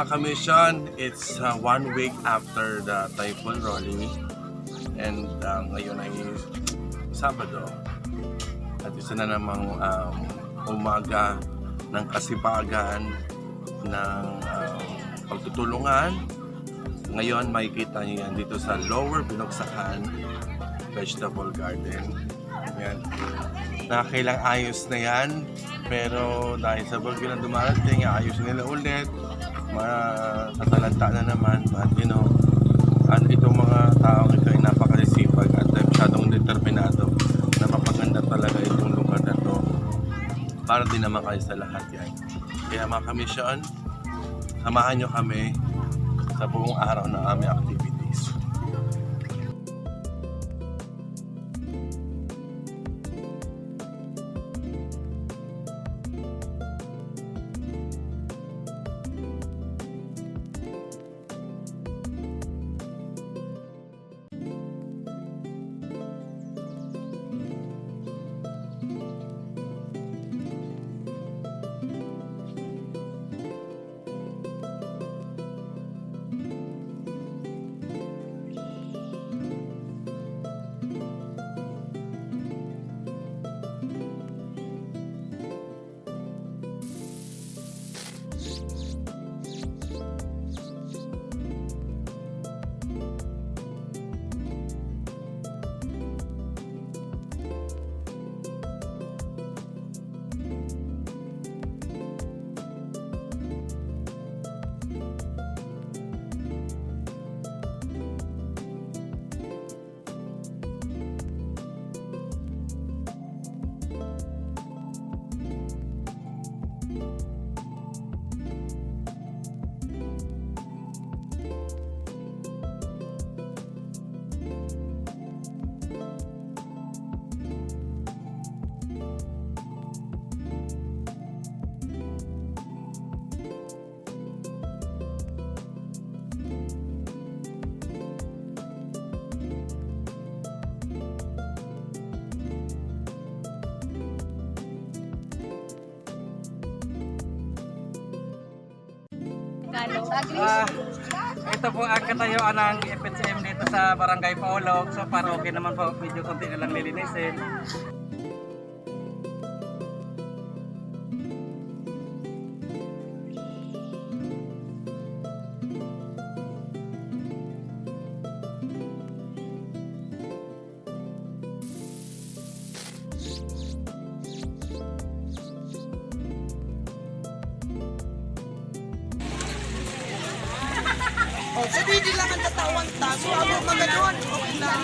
Kamisyon, it's 1 week after the Typhoon Rolly, and ngayon ay Sabado at isa na namang umaga ng kasipagan ng pagtutulungan. Ngayon makikita niyo yan dito sa Lower Binogsakan Vegetable Garden. Yan. Nakakailang ayos na yan, pero dahil sa bagyo na dumarating, ayos nila ulit. Matatalanta na naman, but you know, itong mga taong ito ay napakasipag at masyadong determinado na mapaganda talaga itong lugar na to para din naman kayo sa lahat yan. Kaya mga kamisyon, samahan nyo kami sa buong araw ng aming activities. Ito po ang katayuan ng FHM dito sa Barangay Paulog. So para okay naman po, medyo konti na lang lilinisin. Oh, sabi hindi lang ang tatawang taso. Ako mga doon. Okay lang.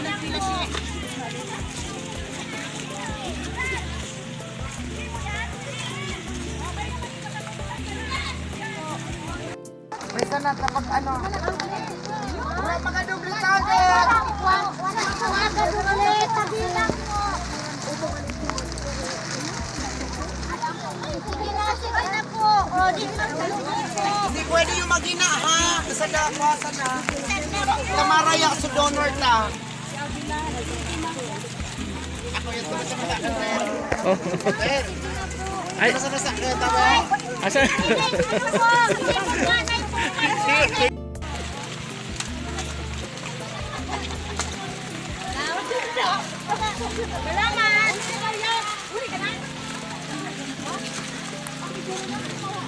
Pwede na kapag ano. Wala mga doble target. Wala mga doble. Tabi lang po. Sige na po. O, dito lang po. Hindi pwede yung magina ha. Sa dakasa na. Tamaraya sa donor ta. Ako yung tulad sa mga kanter. Ay, nasa nasakit ako. Asa?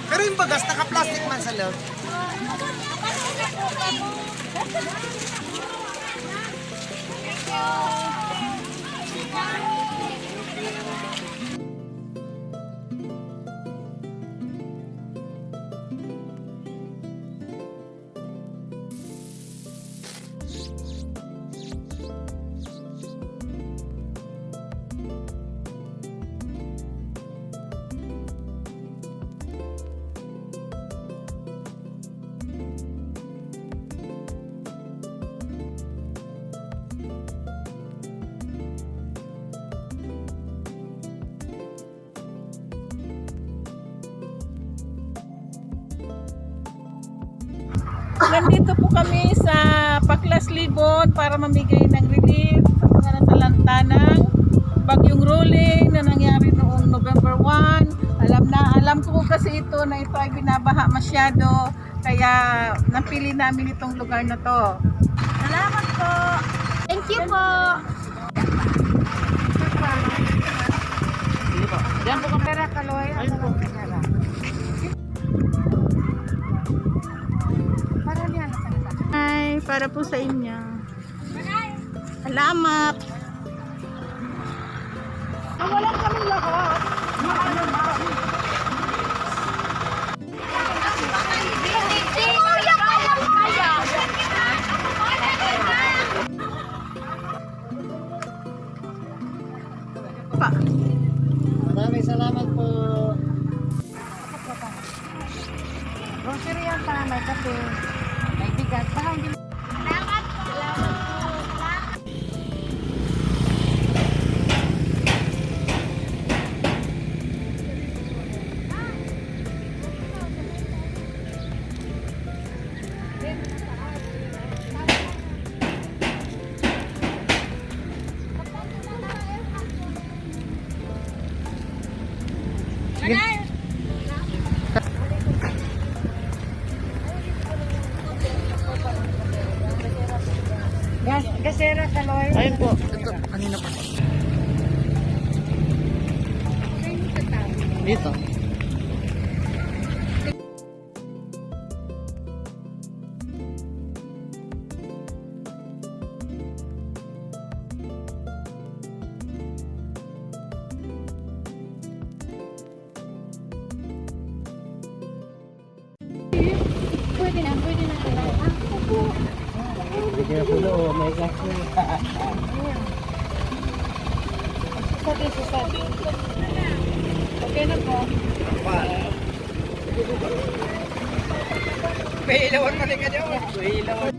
Pero yung bagas, naka-plastic man sa loob. Nandito po kami sa Paklas Libon para mamigay ng relief sa mga nasalanta ng bagyong ROLLY na nangyari noong November 1. Alam ko kasi ito na ito ay binabaha masyado. Kaya napili namin itong lugar na to. Salamat po! Thank you po. Diyan po kamera, Kaloy. Ayun po. Ay, para po sa inyo. Salamat. Wala kami lahat. Pa. Maraming salamat po. Grocery yan pa, may kape, may bigas. Baka hindi gasera, Kaloy. Ayun po. Ito, kanina po. Dito. Pwede na. Bigyan po doon. May gas Sabi. Okay na po. May ilawan pa rin ka dyan. May ilawan.